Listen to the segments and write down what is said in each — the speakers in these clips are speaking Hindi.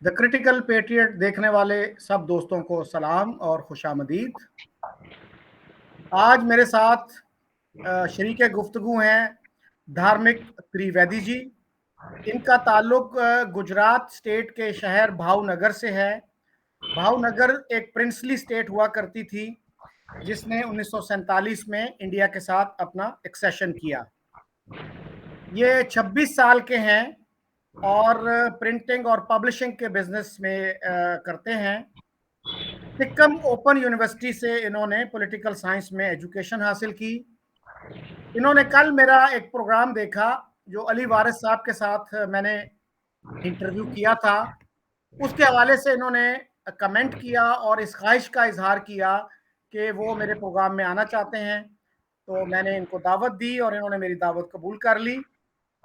द क्रिटिकल पेट्रियट देखने वाले सब दोस्तों को सलाम और खुशामदीद। आज मेरे साथ शरीके गुफ्तगू हैं धार्मिक त्रिवेदी जी। इनका ताल्लुक गुजरात स्टेट के शहर भावनगर से है। भावनगर एक प्रिंसली स्टेट हुआ करती थी जिसने 1947 में इंडिया के साथ अपना एक्सेशन किया। ये 26 साल के हैं और प्रिंटिंग और पब्लिशिंग के बिजनेस में करते हैं। सिक्किम ओपन यूनिवर्सिटी से इन्होंने पॉलिटिकल साइंस में एजुकेशन हासिल की। इन्होंने कल मेरा एक प्रोग्राम देखा जो अली वारिस साहब के साथ मैंने इंटरव्यू किया था। उसके हवाले से इन्होंने कमेंट किया और इस ख्वाहिश का इजहार किया कि वो मेरे प्रोग्राम में आना चाहते हैं। तो मैंने इनको दावत दी और इन्होंने मेरी दावत कबूल कर ली।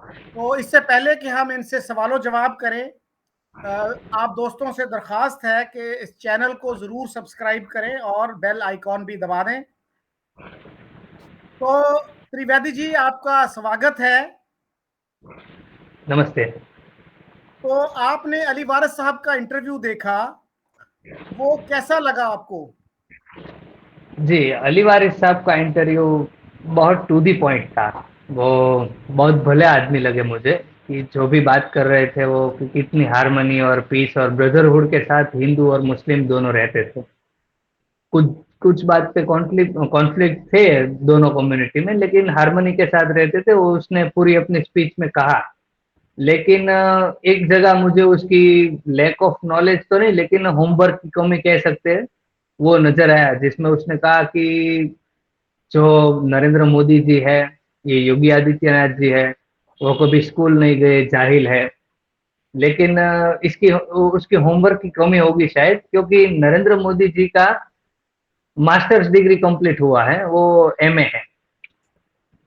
तो इससे पहले कि हम इनसे सवालों जवाब करें, आप दोस्तों से दरख्वास्त है कि इस चैनल को ज़रूर सब्सक्राइब करें और बेल आइकॉन भी दबा दें। तो त्रिवेदी जी, आपका स्वागत है। नमस्ते। तो आपने अली वारिस साहब का इंटरव्यू देखा, वो कैसा लगा आपको? जी, अली वारिस साहब का इंटरव्यू बहुत टू दी पॉइंट था। वो बहुत भले आदमी लगे मुझे कि जो भी बात कर रहे थे वो कि कितनी हार्मनी और पीस और ब्रदरहुड के साथ हिंदू और मुस्लिम दोनों रहते थे। कुछ कुछ बात पे कॉन्फ्लिक्ट थे दोनों कम्युनिटी में, लेकिन हार्मनी के साथ रहते थे। वो उसने पूरी अपनी स्पीच में कहा। लेकिन एक जगह मुझे उसकी लैक ऑफ नॉलेज तो नहीं, लेकिन होमवर्क की कमी कह सकते हैं, वो नजर आया, जिसमें उसने कहा कि जो नरेंद्र मोदी जी है, ये योगी आदित्यनाथ जी है, वो कभी स्कूल नहीं गए, जाहिल है। लेकिन इसकी उसकी होमवर्क की कमी होगी शायद, क्योंकि नरेंद्र मोदी जी का मास्टर्स डिग्री कंप्लीट हुआ है, वो एमए है।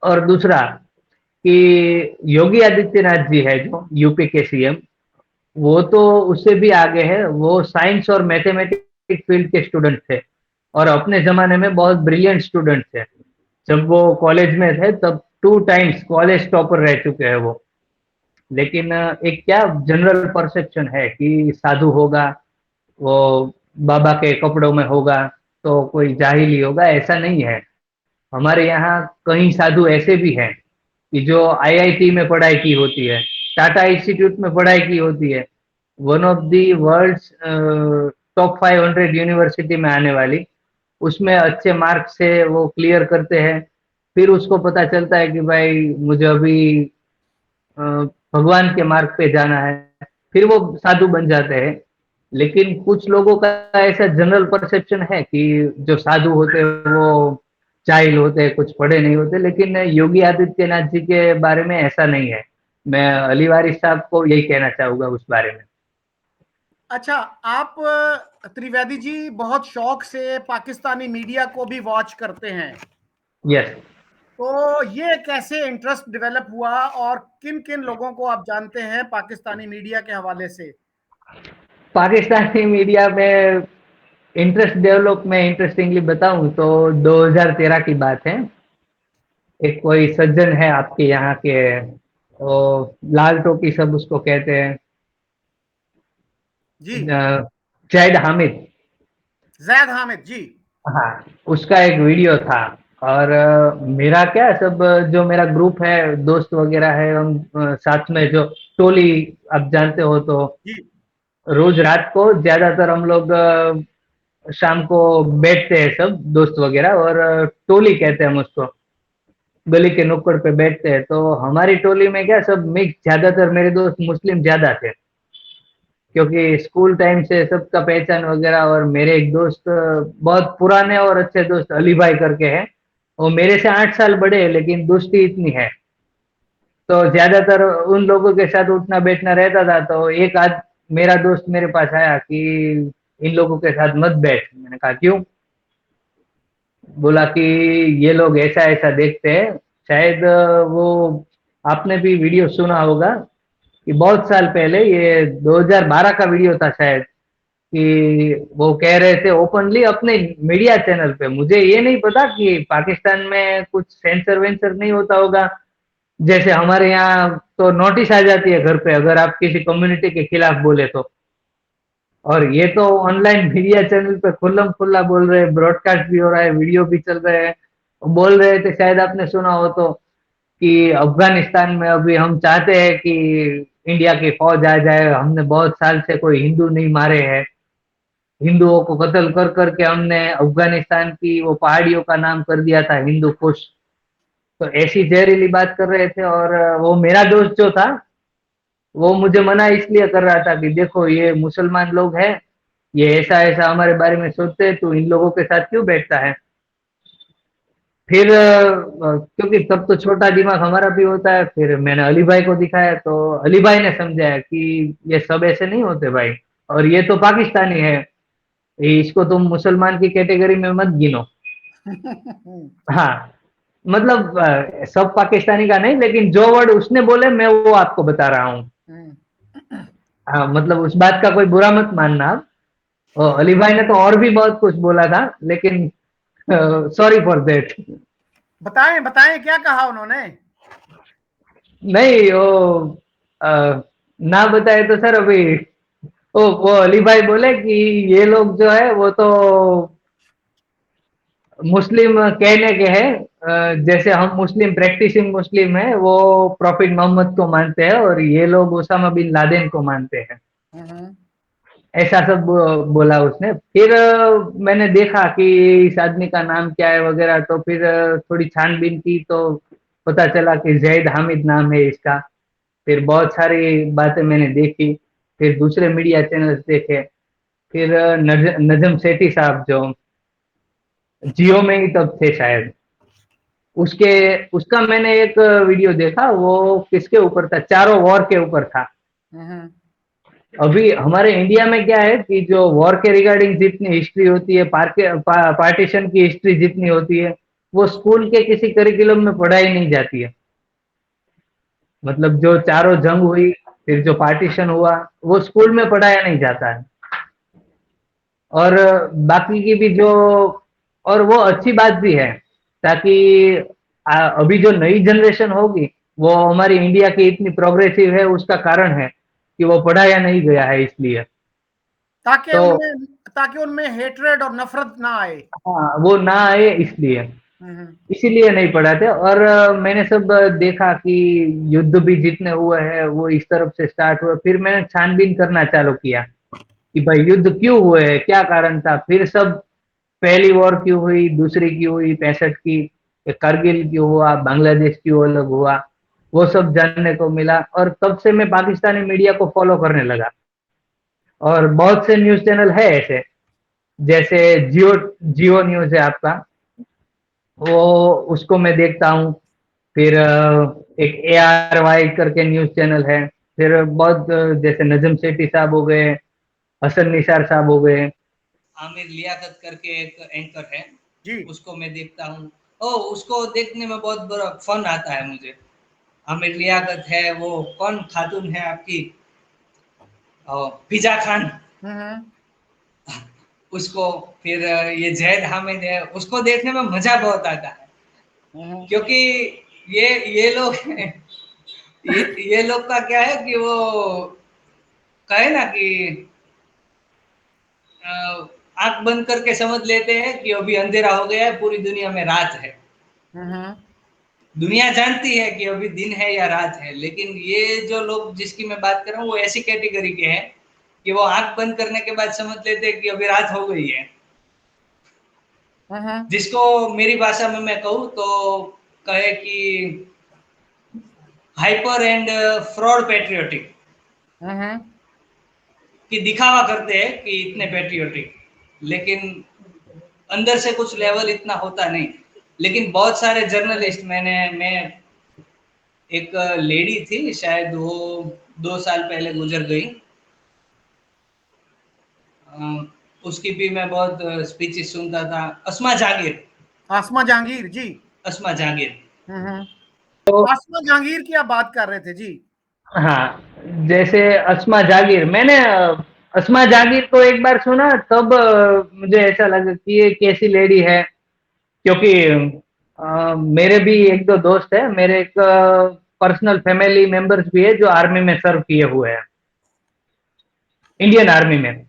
और दूसरा कि योगी आदित्यनाथ जी है जो यूपी के सीएम, वो तो उससे भी आगे है। वो साइंस और मैथमेटिक्स फील्ड के स्टूडेंट थे और अपने जमाने में बहुत ब्रिलियंट स्टूडेंट थे। जब वो कॉलेज में थे तब 2 टाइम्स कॉलेज टॉपर रह चुके हैं वो। लेकिन एक क्या जनरल परसेप्शन है कि साधु होगा, वो बाबा के कपड़ों में होगा, तो कोई जाहिल ही होगा, ऐसा नहीं है। हमारे यहाँ कई साधु ऐसे भी हैं कि जो आईआईटी में पढ़ाई की होती है, टाटा इंस्टीट्यूट में पढ़ाई की होती है, one of the world's top 500 university में आने वाली, उसमें अच्छे मार्क्स से वो क्लियर करते हैं। फिर उसको पता चलता है कि भाई मुझे अभी अ, भगवान के मार्ग पे जाना है, फिर वो साधु बन जाते हैं। लेकिन कुछ लोगों का ऐसा जनरल परसेप्शन है कि जो साधु होते हैं वो जाहिल होते हैं, कुछ पढ़े नहीं होते। लेकिन योगी आदित्यनाथ जी के बारे में ऐसा नहीं है। मैं अली वारिस साहब को यही कहना चाहूंगा उस बारे में। अच्छा, आप त्रिवेदी जी बहुत शौक से पाकिस्तानी मीडिया को भी वॉच करते हैं। यस। तो ये कैसे इंटरेस्ट डेवलप हुआ और किन किन लोगों को आप जानते हैं पाकिस्तानी मीडिया के हवाले से? पाकिस्तानी मीडिया में इंटरेस्ट डेवलप, मैं इंटरेस्टिंगली बताऊं तो 2013 की बात है। एक कोई सज्जन है आपके यहाँ के, वो लाल टोपी सब उसको कहते हैं, जी। जैद हामिद। जैद हामिद जी। हाँ, उसका एक वीडियो था। और मेरा क्या सब जो मेरा ग्रुप है, दोस्त वगैरह है, हम साथ में जो टोली, आप जानते हो तो, जी। रोज रात को ज्यादातर हम लोग शाम को बैठते हैं सब दोस्त वगैरह, और टोली कहते हैं हम उसको। गली के नुक्कड़ पे बैठते हैं। तो हमारी टोली में क्या सब मिक्स, ज्यादातर मेरे दोस्त मुस्लिम ज्यादा थे, क्योंकि स्कूल टाइम से सबका पहचान वगैरह। और मेरे एक दोस्त बहुत पुराने और अच्छे दोस्त अली भाई करके हैं, वो मेरे से 8 साल बड़े हैं, लेकिन दोस्ती इतनी है। तो ज्यादातर उन लोगों के साथ उठना बैठना रहता था। तो एक आध मेरा दोस्त मेरे पास आया कि इन लोगों के साथ मत बैठ। मैंने कहा क्यों? बोला कि ये लोग ऐसा ऐसा देखते हैं। शायद वो, आपने भी वीडियो सुना होगा कि बहुत साल पहले, ये 2012 का वीडियो था शायद, कि वो कह रहे थे ओपनली अपने मीडिया चैनल पे। मुझे ये नहीं पता कि पाकिस्तान में कुछ सेंसर वेंसर नहीं होता होगा। जैसे हमारे यहाँ तो नोटिस आ जाती है घर पे अगर आप किसी कम्युनिटी के खिलाफ बोले तो। और ये तो ऑनलाइन मीडिया चैनल पे खुल्लम खुल्ला बोल रहे हैं, ब्रॉडकास्ट भी हो रहा है, वीडियो भी चल रहे हैं। बोल रहे थे, शायद आपने सुना हो तो, कि अफगानिस्तान में अभी हम चाहते हैं कि इंडिया की फौज आ जाए, हमने बहुत साल से कोई हिंदू नहीं मारे हैं, हिंदुओं को कत्ल कर करके हमने अफगानिस्तान की वो पहाड़ियों का नाम कर दिया था हिंदू कुश। तो ऐसी जहरीली बात कर रहे थे। और वो मेरा दोस्त जो था, वो मुझे मना इसलिए कर रहा था कि देखो ये मुसलमान लोग हैं, ये ऐसा ऐसा हमारे बारे में सोचते हैं, तो इन लोगों के साथ क्यों बैठता है। फिर क्योंकि तब तो छोटा दिमाग हमारा भी होता है, फिर मैंने अली भाई को दिखाया, तो अली भाई ने समझाया कि ये सब ऐसे नहीं होते भाई, और ये तो पाकिस्तानी है, इसको तुम मुसलमान की कैटेगरी में मत गिनो। हाँ, मतलब सब पाकिस्तानी का नहीं, लेकिन जो वर्ड उसने बोले मैं वो आपको बता रहा हूँ। हाँ, मतलब उस बात का कोई बुरा मत मानना आप। अली भाई ने तो और भी बहुत कुछ बोला था, लेकिन सॉरी फॉर देट। बताएं बताएं क्या कहा उन्होंने। नहीं, वो ना बताए तो सर अभी, वो अली भाई बोले कि ये लोग जो है वो तो मुस्लिम कहने के हैं, जैसे हम मुस्लिम प्रैक्टिसिंग मुस्लिम है, वो प्रॉफिट मोहम्मद को मानते हैं और ये लोग उसामा बिन लादेन को मानते हैं। ऐसा सब बोला उसने। फिर मैंने देखा कि इस आदमी का नाम क्या है वगैरह, तो फिर थोड़ी छानबीन की तो पता चला कि जैद हामिद नाम है इसका। फिर बहुत सारी बातें मैंने देखी, फिर दूसरे मीडिया चैनल्स देखे, फिर नजम सेठी साहब जो जियो में ही तब थे शायद, उसके उसका मैंने एक वीडियो देखा, वो किसके ऊपर था, चारों वॉर के ऊपर था। अभी हमारे इंडिया में क्या है कि जो वॉर के रिगार्डिंग जितनी हिस्ट्री होती है, पार्टीशन की हिस्ट्री जितनी होती है, वो स्कूल के किसी करिकुलम में पढ़ाई नहीं जाती है। मतलब जो चारों जंग हुई, फिर जो पार्टीशन हुआ, वो स्कूल में पढ़ाया नहीं जाता है। और बाकी की भी जो, और वो अच्छी बात भी है, ताकि अभी जो नई जनरेशन होगी, वो हमारी इंडिया की इतनी प्रोग्रेसिव है, उसका कारण है कि वो पढ़ाया नहीं गया है, इसलिए। ताकि तो उनमें ताकि उनमें हेट्रेड और नफरत ना आए। हाँ, वो ना आए इसलिए, हम्म। इसीलिए नहीं पढ़ाते। और मैंने सब देखा कि युद्ध भी जितने हुए हैं वो इस तरफ से स्टार्ट हुए, फिर मैंने छानबीन करना चालू किया कि भाई युद्ध क्यों हुए, क्या कारण था। फिर सब, पहली वॉर क्यों हुई, दूसरी क्यों हुई 65 की, करगिल क्यों हुआ, बांग्लादेश क्यों अलग हुआ, वो सब जानने को मिला। और तब से मैं पाकिस्तानी मीडिया को फॉलो करने लगा। और बहुत से न्यूज चैनल है ऐसे, जैसे जियो जियो न्यूज है आपका, वो उसको मैं देखता हूँ। फिर एक ARY करके न्यूज चैनल है। फिर बहुत जैसे नजम सेठी साहब हो गए, हसन निसार साहब हो गए, आमिर लियाकत करके एक एंकर है, जी। उसको मैं देखता हूँ। ओ, उसको देखने में बहुत बड़ा फन आता है मुझे। आमिर लियाकत है, वो कौन खातून है आपकी, फिजा खान, हम्म। उसको। फिर ये जैद हामिद है, उसको देखने में मजा बहुत आता है, क्योंकि ये लोग ये लोग का क्या है कि वो कहे ना कि आंख बंद करके समझ लेते हैं कि अभी अंधेरा हो गया है, पूरी दुनिया में रात है। हम्म। दुनिया जानती है कि अभी दिन है या रात है, लेकिन ये जो लोग जिसकी मैं बात कर रहा हूँ, वो ऐसी कैटेगरी के हैं कि वो आंख बंद करने के बाद समझ लेते हैं कि अभी रात हो गई है। जिसको मेरी भाषा में मैं कहूँ तो कहे कि हाइपर एंड फ्रॉड पेट्रियोटिक, कि दिखावा करते हैं कि इतने पेट्रियोटिक, लेकिन अंदर से कुछ लेवल इतना होता नहीं। लेकिन बहुत सारे जर्नलिस्ट, मैं एक लेडी थी, शायद वो 2 साल पहले गुजर गई, उसकी भी मैं बहुत स्पीचेस सुनता था, अस्मा जहांगीर। आसमा जहांगीर जी। अस्मा जहांगीर। हम्म। तो आसमा जहांगीर की आप बात कर रहे थे जी। हाँ, जैसे अस्मा जहांगीर, मैंने अस्मा जहांगीर को एक बार सुना, तब मुझे ऐसा लगा कि ये कैसी लेडी है। क्योंकि मेरे भी एक दो दोस्त है, मेरे एक पर्सनल फैमिली मेंबर्स भी है जो आर्मी में सर्व किए हुए हैं, इंडियन आर्मी में।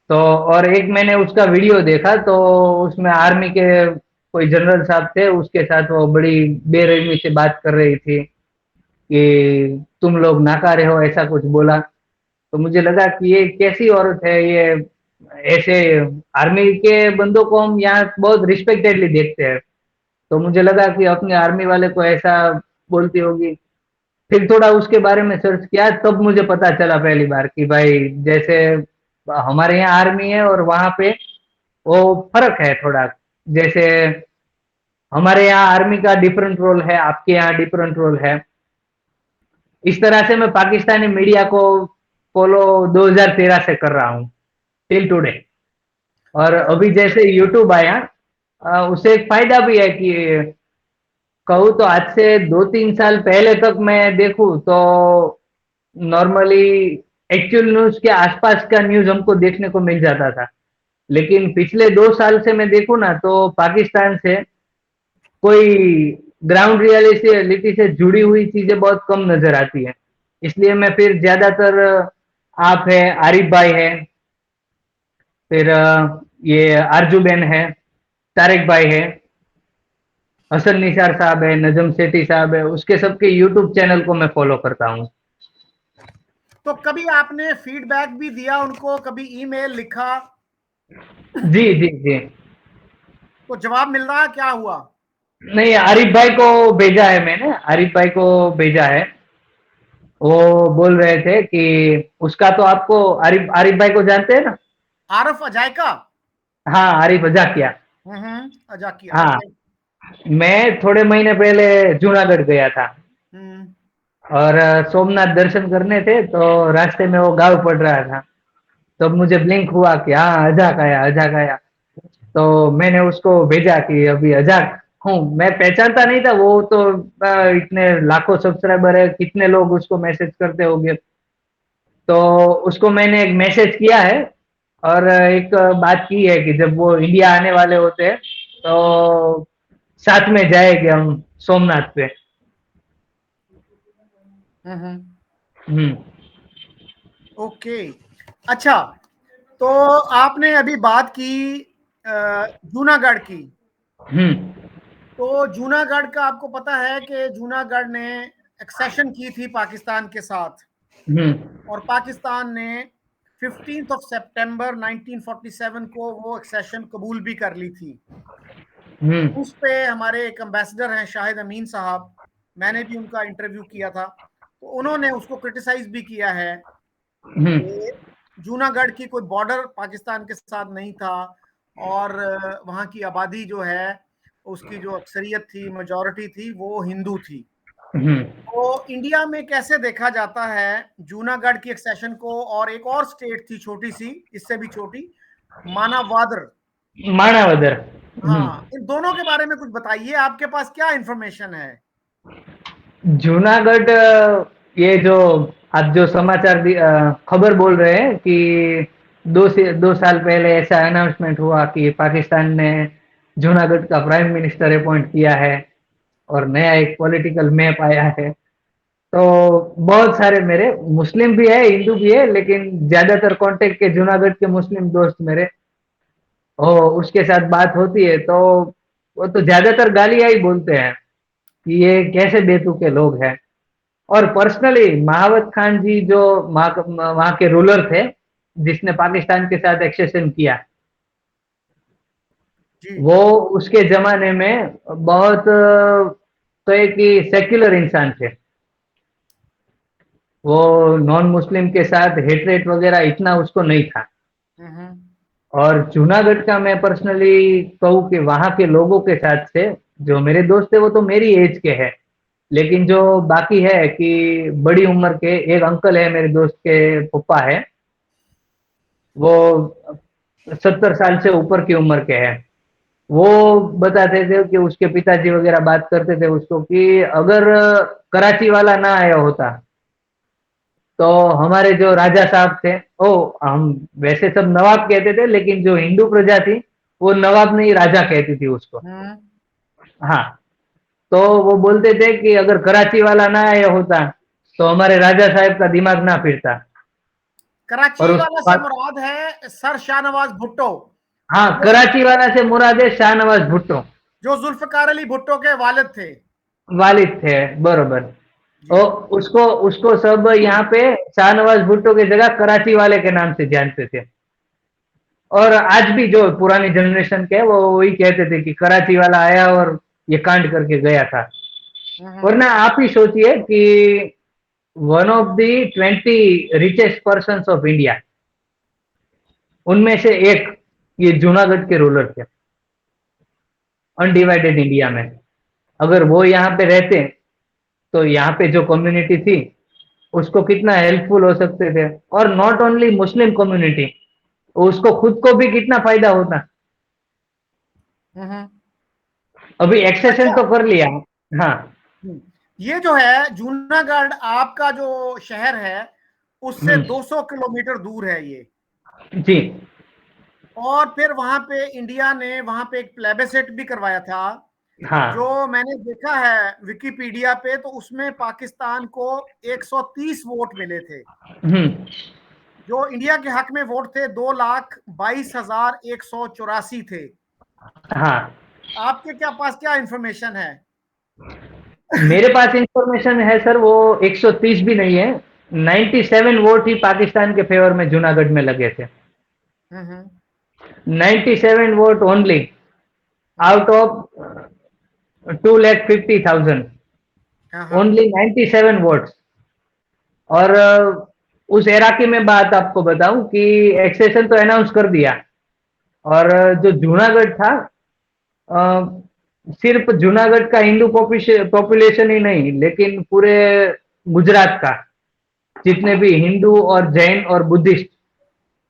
तो और एक मैंने उसका वीडियो देखा, तो उसमें आर्मी के कोई जनरल साहब थे, उसके साथ वो बड़ी बेरहमी से बात कर रही थी कि तुम लोग नाकारे हो, ऐसा कुछ बोला। तो मुझे लगा कि ये कैसी औरत है ये, ऐसे आर्मी के बंदों को हम यहाँ बहुत रिस्पेक्टेडली देखते हैं, तो मुझे लगा कि अपने आर्मी वाले को ऐसा बोलती होगी। फिर थोड़ा उसके बारे में सर्च किया, तब मुझे पता चला पहली बार कि भाई जैसे हमारे यहाँ आर्मी है और वहां पे वो फर्क है थोड़ा। जैसे हमारे यहाँ आर्मी का डिफरेंट रोल है, आपके यहाँ डिफरेंट रोल है। इस तरह से मैं पाकिस्तानी मीडिया को फॉलो 2013 से कर रहा हूँ, टिल टुडे। और अभी जैसे यूट्यूब आया, उससे एक फायदा भी है कि कहूँ तो आज से 2-3 साल पहले तक मैं देखूँ तो नॉर्मली एक्चुअल न्यूज के आसपास का न्यूज हमको देखने को मिल जाता था। लेकिन पिछले 2 साल से मैं देखूँ ना, तो पाकिस्तान से कोई ग्राउंड रियलिटी से जुड़ी हुई चीजें बहुत कम नजर आती है। इसलिए मैं फिर ज्यादातर आप है, आरिफ भाई है, फिर ये आरजूबेन है, तारिक भाई है, हसन निसार साहब है, नजम सेठी साहब है, उसके सबके यूट्यूब चैनल को मैं फॉलो करता हूँ। तो कभी आपने फीडबैक भी दिया उनको, कभी ईमेल लिखा? जी जी जी। तो जवाब मिल रहा है, क्या हुआ? नहीं, आरिफ भाई को भेजा है मैंने, आरिफ भाई को भेजा है। वो बोल रहे थे कि उसका तो आपको आरिफ आरिफ भाई को जानते हैं ना? आरफ अजायका? हाँ, आरिफ अजाकिया। अजाकिया, हाँ, ओके। मैं थोड़े महीने पहले जूनागढ़ गया था हम्म। और सोमनाथ दर्शन करने थे, तो रास्ते में वो गाँव पड़ रहा था। तब मुझे ब्लिंक हुआ कि हाँ, अजाक आया, अजाक आया। तो मैंने उसको भेजा कि अभी अजाक हूँ। मैं पहचानता नहीं था वो तो, इतने लाखों सब्सक्राइबर है, कितने लोग उसको मैसेज करते होंगे। तो उसको मैंने एक मैसेज किया है और एक बात की है कि जब वो इंडिया आने वाले होते हैं तो साथ में जाएंगे हम सोमनाथ पे। हम्म। हम्म। ओके। अच्छा, तो आपने अभी बात की जूनागढ़ की। हम्म। तो जूनागढ़ का आपको पता है कि जूनागढ़ ने एक्सेशन की थी पाकिस्तान के साथ, हम्म। और पाकिस्तान ने 15 सितंबर 1947 को वो एक्सेशन कबूल भी कर ली थी। हम्म। उस पे हमारे एक एम्बेसडर हैं शाहिद अमीन साहब, मैंने भी उनका इंटरव्यू किया था, तो उन्होंने उसको क्रिटिसाइज भी किया है हम्म। कि जूनागढ़ की कोई बॉर्डर पाकिस्तान के साथ नहीं था, और वहाँ की आबादी जो है, उसकी जो अक्सरियत थी, मेजॉरिटी थी, वो हिंदू थी। हम्म। तो इंडिया में कैसे देखा जाता है जूनागढ़ की एक्सेशन को? और एक और स्टेट थी छोटी सी, इससे भी छोटी, मानावादर। मानवदर। हाँ, इन दोनों के बारे में कुछ बताइए, आपके पास क्या इंफॉर्मेशन है? जूनागढ़, ये जो आप जो समाचार खबर बोल रहे हैं कि 2 साल पहले ऐसा अनाउंसमेंट हुआ कि पाकिस्तान ने जूनागढ़ का प्राइम मिनिस्टर अपॉइंट किया है और नया एक पॉलिटिकल मैप आया है। तो बहुत सारे मेरे मुस्लिम भी है, हिंदू भी है, लेकिन ज्यादातर कांटेक्ट के जूनागढ़ के मुस्लिम दोस्त मेरे, ओ उसके साथ बात होती है तो वो तो ज्यादातर गालियां ही बोलते हैं कि ये कैसे बेतुके लोग हैं। और पर्सनली महावत खान जी जो वहाँ के रूलर थे, जिसने पाकिस्तान के साथ एक्सेशन किया, जी। वो उसके जमाने में बहुत तो एक ही सेक्युलर इंसान थे। वो नॉन मुस्लिम के साथ हेटरेट वगैरह इतना उसको नहीं था। हम्म। और जूनागढ़ का मैं पर्सनली कहूँ कि वहाँ के लोगों के साथ से, जो मेरे दोस्त है वो तो मेरी एज के हैं, लेकिन जो बाकी है कि बड़ी उम्र के, एक अंकल है मेरे दोस्त के पप्पा है, वो 70 साल से ऊपर की उम्र के हैं। वो बताते थे कि उसके पिताजी वगैरह बात करते थे उसको कि अगर कराची वाला ना आया होता तो हमारे जो राजा साहब थे, ओ हम वैसे सब नवाब कहते थे, लेकिन जो हिंदू प्रजा थी वो नवाब नहीं राजा कहती थी उसको। हम्म। हाँ, तो वो बोलते थे कि अगर कराची वाला ना आया होता तो हमारे राजा साहब का दिमाग ना फिरता। कराची और वाला से मुराद है सर शाहनवाज भुट्टो। हाँ, कराची वाला से मुराद है शाहनवाज भुट्टो, जो जुल्फकार अली भुट्टो के वालिद थे। वालिद थे, बरोबर। जी। और उसको उसको सब यहाँ पे शाहनवाज भुट्टो की जगह कराची वाले के नाम से जानते थे। और आज भी जो पुरानी जनरेशन के वो वही कहते थे कि कराची वाला आया और ये कांड करके गया था। वरना आप ही सोचिए कि one of the 20 richest person of India, उनमें से एक ये जूनागढ़ के रूलर थे अनडिवाइडेड इंडिया में। अगर वो यहाँ पे रहते तो यहाँ पे जो कम्युनिटी थी उसको कितना हेल्पफुल हो सकते थे, और नॉट ओनली मुस्लिम कम्युनिटी, उसको खुद को भी कितना फायदा होता। अभी एक्सेशन अच्छा, तो कर लिया। हाँ, ये जो है जूनागढ़ आपका जो शहर है उससे 200 किलोमीटर दूर है ये। जी और फिर वहां पे इंडिया ने वहां पे एक प्लेबिसेट भी करवाया था। हाँ। जो मैंने देखा है विकिपीडिया पे, तो उसमें पाकिस्तान को 130 वोट मिले थे। जो इंडिया के हक में वोट थे 2,22,184 थे। हाँ, आपके क्या पास क्या इंफॉर्मेशन है? मेरे पास इंफॉर्मेशन है सर, वो 130 भी नहीं है, 97 वोट ही पाकिस्तान के फेवर में जूनागढ़ में लगे थे। 97 vote only out of 2,50,000, only 97 votes. और उस एरा की मैं बात आपको बताऊं कि एक्सेशन तो अनाउंस कर दिया, और जो जूनागढ़ था, सिर्फ जूनागढ़ का हिंदू पॉपुलेशन ही नहीं, लेकिन पूरे गुजरात का जितने भी हिंदू और जैन और बुद्धिस्ट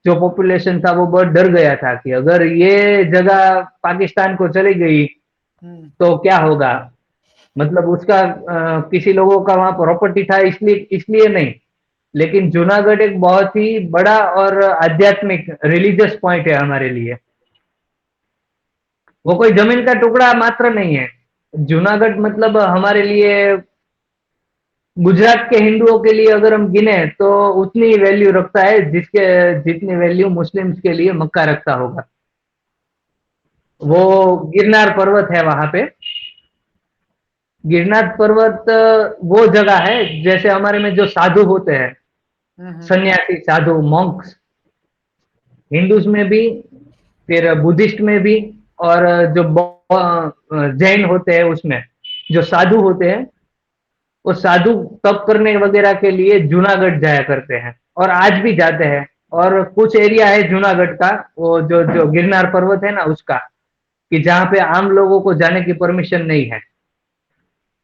जो पॉपुलेशन था वो बहुत डर गया था कि अगर ये जगह पाकिस्तान को चली गई तो क्या होगा। मतलब उसका किसी लोगों का वहां प्रॉपर्टी था, इसलिए इसलिए नहीं, लेकिन जूनागढ़ एक बहुत ही बड़ा और आध्यात्मिक रिलीजियस पॉइंट है हमारे लिए। वो कोई जमीन का टुकड़ा मात्र नहीं है। जूनागढ़ मतलब हमारे लिए, गुजरात के हिंदुओं के लिए अगर हम गिने तो उतनी ही वैल्यू रखता है जिसके जितनी वैल्यू मुस्लिम्स के लिए मक्का रखता होगा। वो गिरनार पर्वत है वहां पे। गिरनार पर्वत वो जगह है जैसे हमारे में जो साधु होते हैं, सन्यासी साधु मॉन्क्स, हिंदूज में भी, फिर बुद्धिस्ट में भी, और जो जैन होते हैं उसमें जो साधु होते हैं, वो साधु तप करने वगैरह के लिए जूनागढ़ जाया करते हैं और आज भी जाते हैं। और कुछ एरिया है जूनागढ़ का, वो जो जो गिरनार पर्वत है ना उसका, कि जहाँ पे आम लोगों को जाने की परमिशन नहीं है,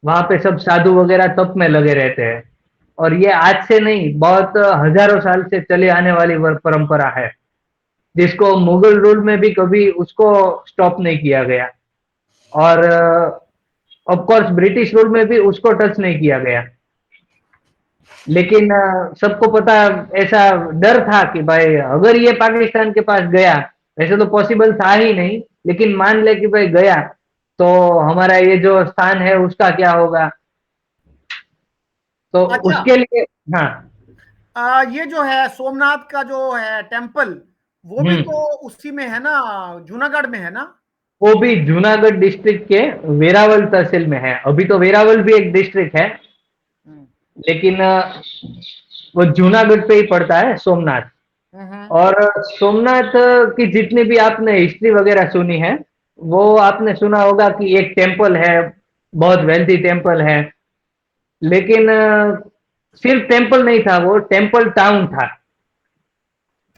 वहां पे सब साधु वगैरह तप में लगे रहते हैं। और ये आज से नहीं, बहुत हजारों साल से चले आने वाली परंपरा है, जिसको मुगल रूल में भी कभी उसको स्टॉप नहीं किया गया, और ऑफ कोर्स ब्रिटिश रूल में भी उसको टच नहीं किया गया। लेकिन सबको पता, ऐसा डर था कि भाई अगर ये पाकिस्तान के पास गया, वैसे तो पॉसिबल था ही नहीं, लेकिन मान ले कि भाई गया तो हमारा ये जो स्थान है उसका क्या होगा। तो अच्छा, उसके लिए हाँ। ये जो है सोमनाथ का जो है टेम्पल, वो भी तो उसी में है ना, जूनागढ़ में है ना? वो भी जूनागढ़ डिस्ट्रिक्ट के वेरावल तहसील में है। अभी तो वेरावल भी एक डिस्ट्रिक्ट है, लेकिन वो जूनागढ़ पे ही पड़ता है सोमनाथ। और सोमनाथ की जितनी भी आपने हिस्ट्री वगैरह सुनी है, वो आपने सुना होगा कि एक टेम्पल है, बहुत वेल्थी टेम्पल है, लेकिन सिर्फ टेम्पल नहीं था, वो टेम्पल टाउन था।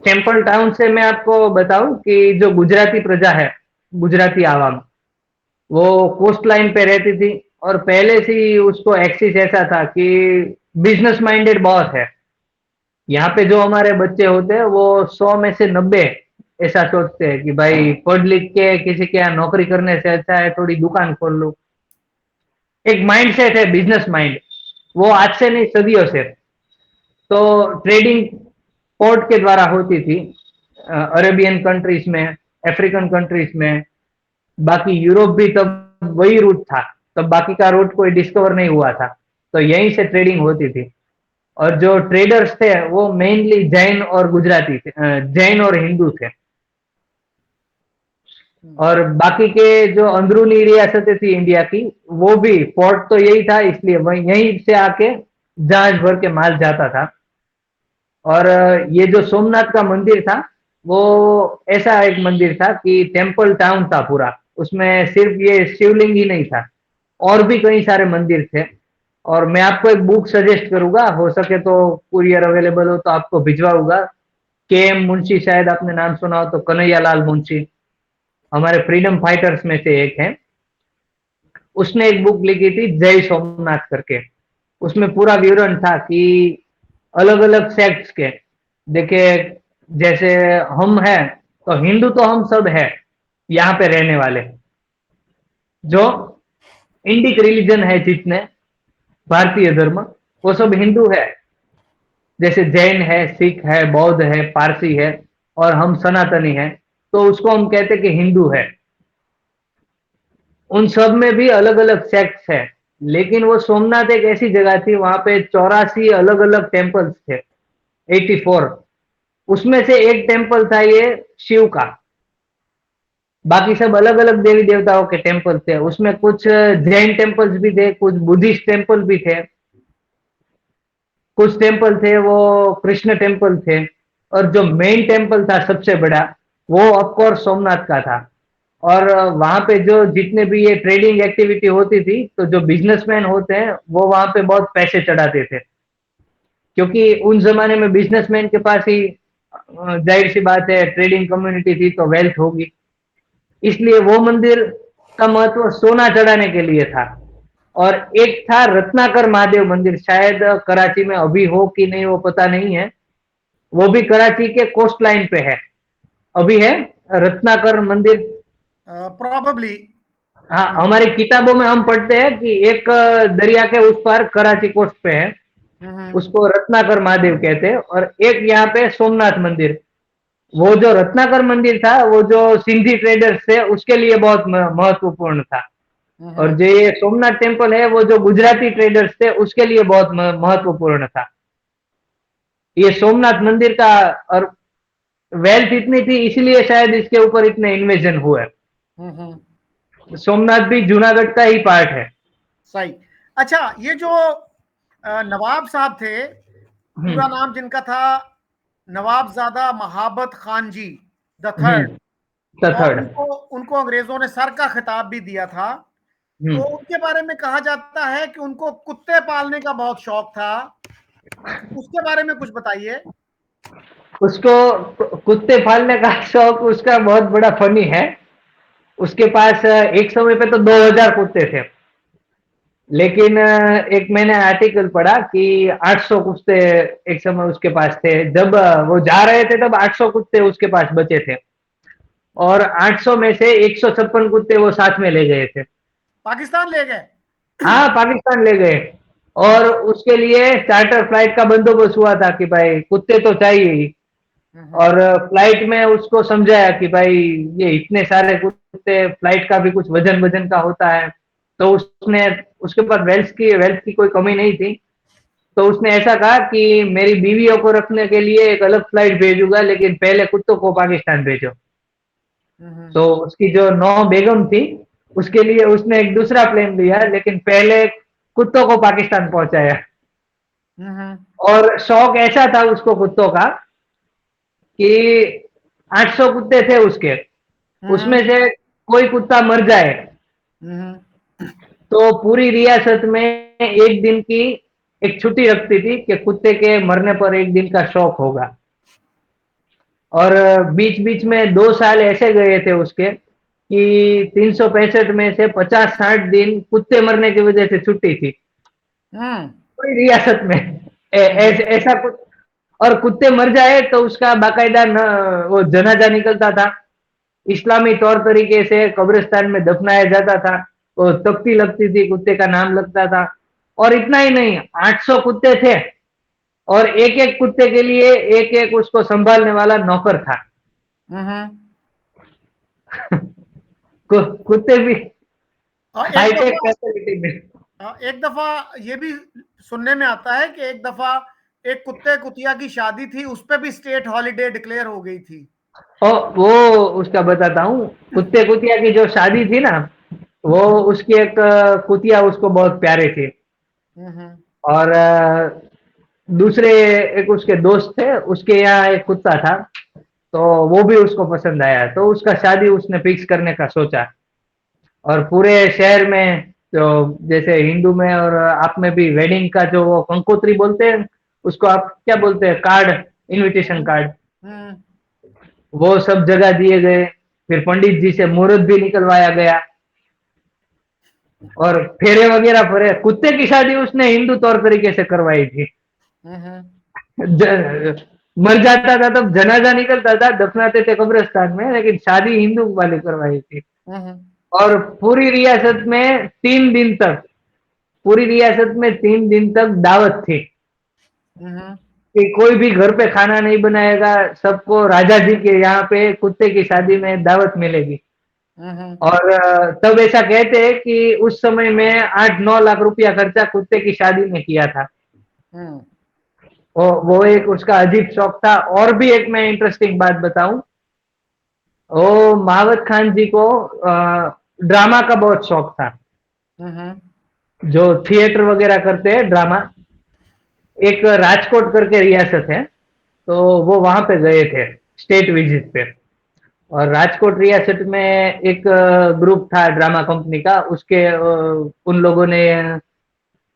टेम्पल टाउन से मैं आपको बताऊं कि जो गुजराती प्रजा है, गुजराती आवाम, वो कोस्ट लाइन पे रहती थी, और पहले से ही उसको एक्सिस ऐसा था कि बिजनेस माइंडेड बहुत है। यहाँ पे जो हमारे बच्चे होते हैं वो 100 में से 90 ऐसा सोचते हैं कि भाई पढ़ लिख के किसी के यहाँ नौकरी करने से अच्छा है थोड़ी दुकान खोल लो। एक माइंड सेट है, बिजनेस माइंड, वो आज से नहीं सदियों से। तो ट्रेडिंग पोर्ट के द्वारा होती थी अरेबियन कंट्रीज में, अफ्रीकन कंट्रीज में, बाकी यूरोप भी तब वही रूट था, तब बाकी का रूट कोई डिस्कवर नहीं हुआ था, तो यहीं से ट्रेडिंग होती थी। और जो ट्रेडर्स थे वो मेनली जैन और गुजराती थे, जैन और हिंदू थे। और बाकी के जो अंदरूनी रियासतें थी इंडिया की, वो भी पोर्ट तो यही था, इसलिए वही यहीं से आके जहाज भर के माल जाता था। और ये जो सोमनाथ का मंदिर था, वो ऐसा एक मंदिर था कि टेम्पल टाउन था पूरा। उसमें सिर्फ ये शिवलिंग ही नहीं था, और भी कई सारे मंदिर थे। और मैं आपको एक बुक सजेस्ट करूंगा, हो सके तो कुरियर अवेलेबल हो तो आपको भिजवाऊंगा। के एम मुंशी, शायद आपने नाम सुना हो तो, कन्हैया लाल मुंशी, हमारे फ्रीडम फाइटर्स में से एक है। उसने एक बुक लिखी थी जय सोमनाथ करके। उसमें पूरा विवरण था कि अलग अलग सेक्ट्स के, देखिए, जैसे हम हैं तो हिंदू तो हम सब है यहाँ पे रहने वाले, जो इंडिक रिलीजन है जितने भारतीय धर्म, वो सब हिंदू है। जैसे जैन है, सिख है, बौद्ध है, पारसी है, और हम सनातनी हैं, तो उसको हम कहते हैं कि हिंदू है। उन सब में भी अलग अलग सेक्ट्स है, लेकिन वो सोमनाथ एक ऐसी जगह थी, वहां पे 84 अलग अलग टेम्पल्स थे, 84। उसमें से एक टेम्पल था ये शिव का। बाकी सब अलग अलग देवी देवताओं के टेम्पल थे। उसमें कुछ जैन टेम्पल्स भी थे, कुछ बुद्धिस्ट टेम्पल भी थे, कुछ टेम्पल थे वो कृष्ण टेम्पल थे। और जो मेन टेम्पल था सबसे बड़ा, वो ऑफकोर्स सोमनाथ का था। और वहां पे जो जितने भी ये ट्रेडिंग एक्टिविटी होती थी, तो जो बिजनेसमैन होते हैं वो वहां पे बहुत पैसे चढ़ाते थे, क्योंकि उन जमाने में बिजनेसमैन के पास ही जाहिर सी बात है ट्रेडिंग कम्युनिटी थी, तो वेल्थ होगी। इसलिए वो मंदिर का महत्व सोना चढ़ाने के लिए था। और एक था रत्नाकर महादेव मंदिर, शायद कराची में अभी हो कि नहीं वो पता नहीं है। वो भी कराची के कोस्ट लाइन पे है, अभी है रत्नाकर मंदिर। प्रोबेबली। हाँ, हमारी किताबों में हम पढ़ते हैं कि एक दरिया के उस पार कराची कोस्ट पे है, उसको रत्नाकर महादेव कहते हैं। और एक यहाँ पे सोमनाथ मंदिर। वो जो रत्नाकर मंदिर था, वो जो सिंधी ट्रेडर्स थे उसके लिए बहुत महत्वपूर्ण था। और जो ये सोमनाथ टेम्पल है, वो जो गुजराती ट्रेडर्स थे उसके लिए बहुत महत्वपूर्ण था। ये सोमनाथ मंदिर का, और वेल्थ इतनी थी इसलिए शायद इसके ऊपर इतने इन्वेजन हुए। सोमनाथ भी जूनागढ़ का ही पार्ट है। सही। अच्छा, ये जो नवाब साहब थे, पूरा नाम जिनका था नवाबजादा महाबत खान जी द थर्ड, और थर्ड। उनको उनको अंग्रेजों ने सर का खिताब भी दिया था। तो उनके बारे में कहा जाता है कि उनको कुत्ते पालने का बहुत शौक था। उसके बारे में कुछ बताइए। उसको कुत्ते पालने का शौक उसका बहुत बड़ा फनी है। उसके पास एक समय पे तो 2000 कुत्ते थे, लेकिन एक मैंने आर्टिकल पढ़ा कि 800 कुत्ते एक समय उसके पास थे। जब वो जा रहे थे तब 800 कुत्ते उसके पास बचे थे, और 800 में से 156 कुत्ते वो साथ में ले गए थे। पाकिस्तान ले गए? हाँ, पाकिस्तान ले गए। और उसके लिए चार्टर फ्लाइट का बंदोबस्त हुआ था कि भाई कुत्ते तो चाहिए ही। और फ्लाइट में उसको समझाया कि भाई ये इतने सारे कुत्ते, फ्लाइट का भी कुछ वजन वजन का होता है। तो उसने, उसके पास वेल्थ की कोई कमी नहीं थी। तो उसने ऐसा कहा कि मेरी बीवियों को रखने के लिए एक अलग फ्लाइट भेजूंगा, लेकिन पहले कुत्तों को पाकिस्तान भेजो। तो उसकी जो 9 बेगम थी, उसके लिए उसने एक दूसरा प्लेन लिया, लेकिन पहले कुत्तों को पाकिस्तान पहुंचाया। और शौक ऐसा था उसको कुत्तों का कि 800 कुत्ते थे उसके, उसमें से कोई कुत्ता मर जाए तो पूरी रियासत में एक दिन की एक छुट्टी रखती थी कि कुत्ते के मरने पर एक दिन का शौक होगा। और बीच बीच में 2 साल ऐसे गए थे उसके कि 365 में से 50-60 दिन कुत्ते मरने की वजह से छुट्टी थी पूरी रियासत में। ऐसा कुछ। और कुत्ते मर जाए तो उसका बाकायदा न वो जनाजा निकलता था, इस्लामी तौर तरीके से कब्रिस्तान में दफनाया जाता था। वो तख्ती लगती थी, कुत्ते का नाम लगता था। और इतना ही नहीं, 800 कुत्ते थे, और एक एक कुत्ते के लिए एक एक उसको संभालने वाला नौकर था। कुत्ते भी और हाईटेक फैसिलिटी में। एक दफा ये भी सुनने में आता है कि एक दफा एक कुत्ते कुतिया की शादी थी, उस पे भी स्टेट हॉलिडे डिक्लेयर हो गई थी। और वो उसका बताता हूँ, कुत्ते कुतिया की जो शादी थी ना, वो उसकी एक कुतिया उसको बहुत प्यारे थे। हम्म। और दूसरे एक उसके दोस्त थे, उसके यहाँ एक कुत्ता था, तो वो भी उसको पसंद आया, तो उसका शादी उसने फिक्स करने का सोचा। और पूरे शहर में जो जैसे हिंदू में और आप में भी वेडिंग का जो वो कंकोत्री बोलते हैं, उसको आप क्या बोलते हैं, कार्ड, इनविटेशन कार्ड, हम्म। वो सब जगह दिए गए। फिर पंडित जी से मुहूर्त भी निकलवाया गया और फेरे वगैरह पड़े। कुत्ते की शादी उसने हिंदू तौर तरीके से करवाई थी। हम्म। मर जाता था तब जनाजा निकलता था, दफनाते थे कब्रिस्तान में, लेकिन शादी हिंदू वाली करवाई थी। हम्म। और पूरी रियासत में 3 दिन तक, पूरी रियासत में 3 दिन तक दावत थी हम्म। कि कोई भी घर पे खाना नहीं बनाएगा, सबको राजा जी के यहाँ पे कुत्ते की शादी में दावत मिलेगी। हम्म। और तब ऐसा कहते हैं कि उस समय में 8-9 लाख रुपया खर्चा कुत्ते की शादी में किया था। हम्म। वो एक उसका अजीब शौक था। और भी एक मैं इंटरेस्टिंग बात बताऊं, वो महावत खान जी को ड्रामा का बहुत शौक था। हम्म। जो थिएटर वगैरह करते हैं ड्रामा, एक राजकोट करके रियासत है, तो वो वहां पे गए थे स्टेट विजिट पे। और राजकोट रियासत में एक ग्रुप था ड्रामा कंपनी का, उसके उन लोगों ने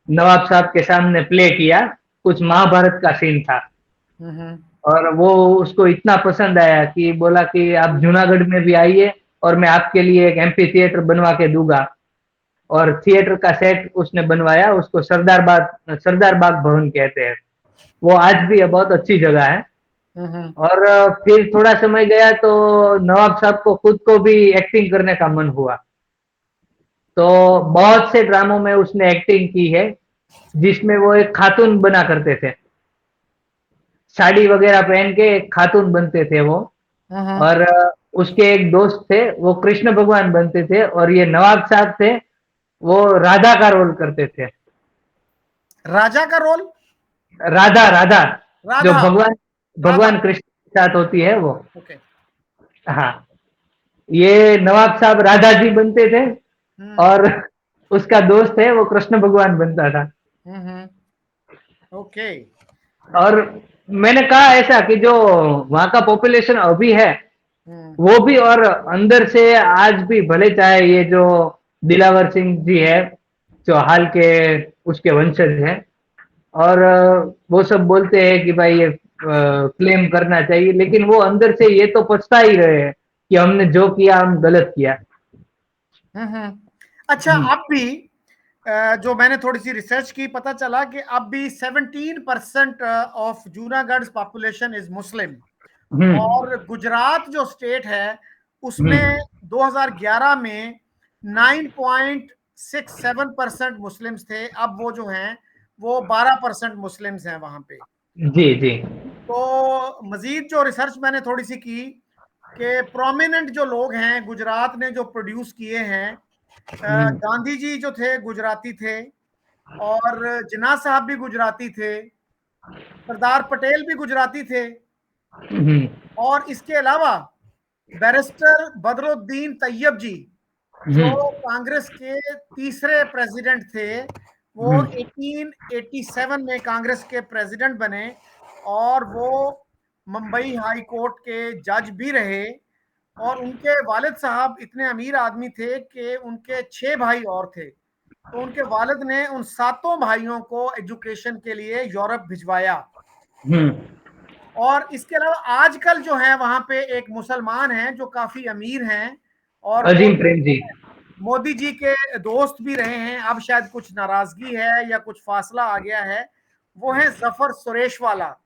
नवाब साहब के सामने प्ले किया, कुछ महाभारत का सीन था। हम्म। और वो उसको इतना पसंद आया कि बोला कि आप जूनागढ़ में भी आइए और मैं आपके लिए एक एम्पी थिएटर बनवा के दूंगा। और थिएटर का सेट उसने बनवाया, उसको सरदार बाग भवन कहते हैं। वो आज भी है, बहुत अच्छी जगह है। हम्म। और फिर थोड़ा समय गया तो नवाब साहब को खुद को भी एक्टिंग करने का मन हुआ, तो बहुत से ड्रामों में उसने एक्टिंग की है, जिसमें वो एक खातून बना करते थे, साड़ी वगैरह पहन के एक खातून बनते थे वो। हम्म। और उसके एक दोस्त थे, वो कृष्ण भगवान बनते थे, और ये नवाब साहब थे, वो राधा का रोल करते थे। राजा का रोल? राधा, राधा, जो राधा। भगवान राधा। भगवान कृष्ण के साथ होती है वो। ओके। हाँ, ये नवाब साहब राधा जी बनते थे, हम्म। और उसका दोस्त है वो कृष्ण भगवान बनता था। हम्म। ओके। और मैंने कहा ऐसा कि जो वहाँ का पॉपुलेशन अभी है, हम्म। वो भी, और अंदर से आज भी, भले चाहे ये जो दिलावर सिंह जी है, जो हाल के उसके वंशज हैं, और वो सब बोलते हैं कि भाई ये क्लेम करना चाहिए, लेकिन वो अंदर से ये तो पछता ही रहे हैं कि हमने जो किया हम गलत किया। हम्म। अच्छा, हम्म। अब भी जो मैंने थोड़ी सी रिसर्च की, पता चला कि अब भी 17% ऑफ जूनागढ़ पॉपुलेशन इज मुस्लिम। हम्म। और गुजरात जो स्टेट है, उसमें हम्म। 2011 में 9.67% मुस्लिम्स थे। अब वो जो हैं वो 12% मुस्लिम्स हैं वहां पे। जी जी। तो मजीद जो रिसर्च मैंने थोड़ी सी की कि प्रोमिनेंट जो लोग हैं गुजरात ने जो प्रोड्यूस किए हैं, हम्म। गांधी जी जो थे गुजराती थे, और जिन्ना साहब भी गुजराती थे, सरदार पटेल भी गुजराती थे, हम्म। और इसके अलावा बैरिस्टर बदरुद्दीन तैयब जी, जो हम्म। कांग्रेस के तीसरे प्रेसिडेंट थे, वो हम्म। 1887 में कांग्रेस के प्रेसिडेंट बने, और वो मुंबई हाई कोर्ट के जज भी रहे। और उनके वालिद साहब इतने अमीर आदमी थे कि उनके 6 भाई और थे, तो उनके वालिद ने उन सातों भाइयों को एजुकेशन के लिए यूरोप भिजवाया। हम्म। और इसके अलावा आजकल जो है वहां पे एक मुसलमान हैं जो काफी अमीर हैं, और वो अजीम प्रेम जी। मोदी जी के दोस्त भी रहे हैं। अब शायद कुछ नाराजगी है या कुछ फासला आ गया है। वो है जफर सुरेशवाला।